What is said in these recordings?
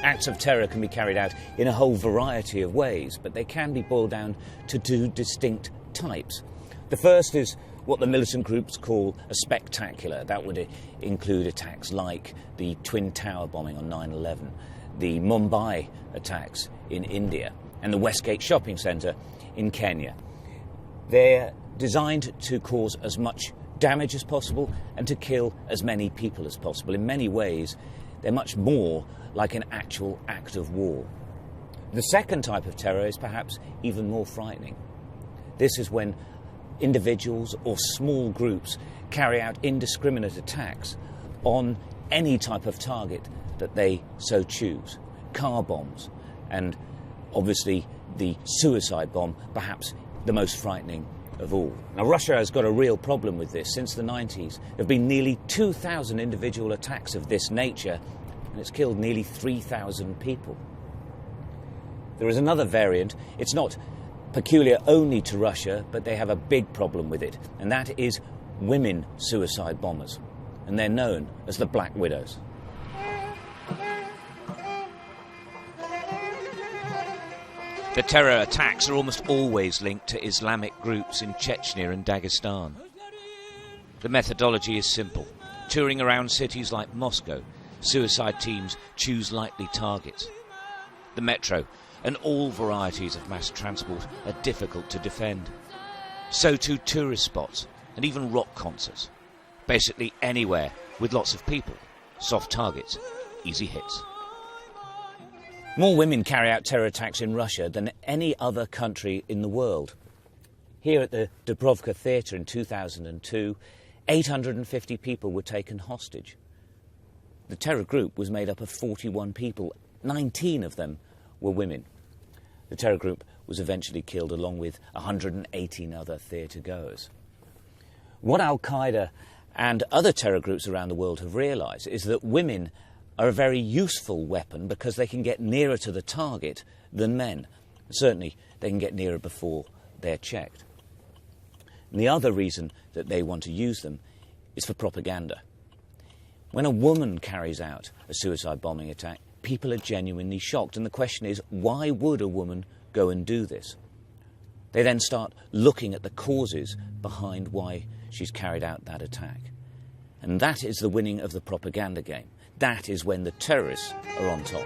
Acts of terror can be carried out in a whole variety of ways, but they can be boiled down to two distinct types. The first is what the militant groups call a spectacular. That would include attacks like the Twin Tower bombing on 9/11, the Mumbai attacks in India, and the Westgate shopping centre in Kenya. They're designed to cause as much damage as possible and to kill as many people as possible. In many ways, they're much more like an actual act of war. The second type of terror is perhaps even more frightening. This is when individuals or small groups carry out indiscriminate attacks on any type of target that they so choose. Car bombs, and obviously the suicide bomb, perhaps the most frightening of all. Now, Russia has got a real problem with this. Since the 90s, there have been nearly 2,000 individual attacks of this nature, and it's killed nearly 3,000 people. There is another variant. It's not peculiar only to Russia, but they have a big problem with it, and that is women suicide bombers, and they're known as the Black Widows. The terror attacks are almost always linked to Islamic groups in Chechnya and Dagestan. The methodology is simple. Touring around cities like Moscow, suicide teams choose likely targets. The metro and all varieties of mass transport are difficult to defend. So too tourist spots and even rock concerts. Basically anywhere with lots of people, soft targets, easy hits. More women carry out terror attacks in Russia than any other country in the world. Here at the Dubrovka Theatre in 2002, 850 people were taken hostage. The terror group was made up of 41 people. 19 of them were women. The terror group was eventually killed along with 118 other theatre goers. What Al-Qaeda and other terror groups around the world have realised is that women are a very useful weapon because they can get nearer to the target than men. Certainly, they can get nearer before they're checked. And the other reason that they want to use them is for propaganda. When a woman carries out a suicide bombing attack, people are genuinely shocked. And the question is, why would a woman go and do this? They then start looking at the causes behind why she's carried out that attack. And that is the winning of the propaganda game. That is when the terrorists are on top.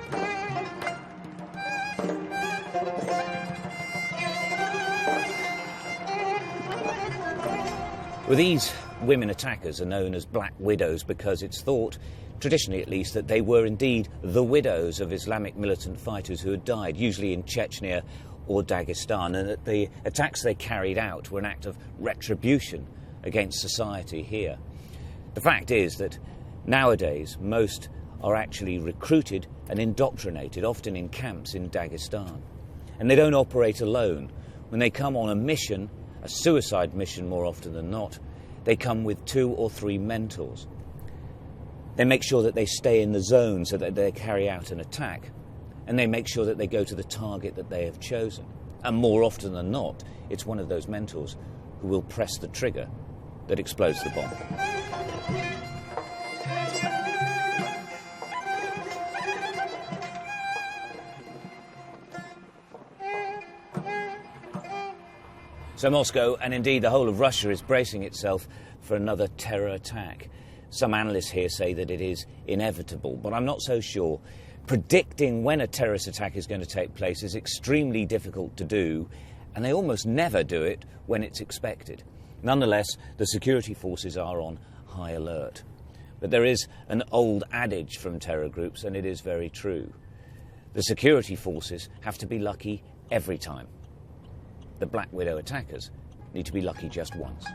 Well, these women attackers are known as Black Widows because it's thought, traditionally at least, that they were indeed the widows of Islamic militant fighters who had died, usually in Chechnya or Dagestan, and that the attacks they carried out were an act of retribution against society here. The fact is that nowadays, most are actually recruited and indoctrinated, often in camps in Dagestan. And they don't operate alone. When they come on a mission, a suicide mission more often than not, they come with 2 or 3 mentors. They make sure that they stay in the zone so that they carry out an attack, and they make sure that they go to the target that they have chosen. And more often than not, it's one of those mentors who will press the trigger that explodes the bomb. So Moscow, and indeed the whole of Russia, is bracing itself for another terror attack. Some analysts here say that it is inevitable, but I'm not so sure. Predicting when a terrorist attack is going to take place is extremely difficult to do, and they almost never do it when it's expected. Nonetheless, the security forces are on high alert. But there is an old adage from terror groups, and it is very true. The security forces have to be lucky every time. The Black Widow attackers need to be lucky just once.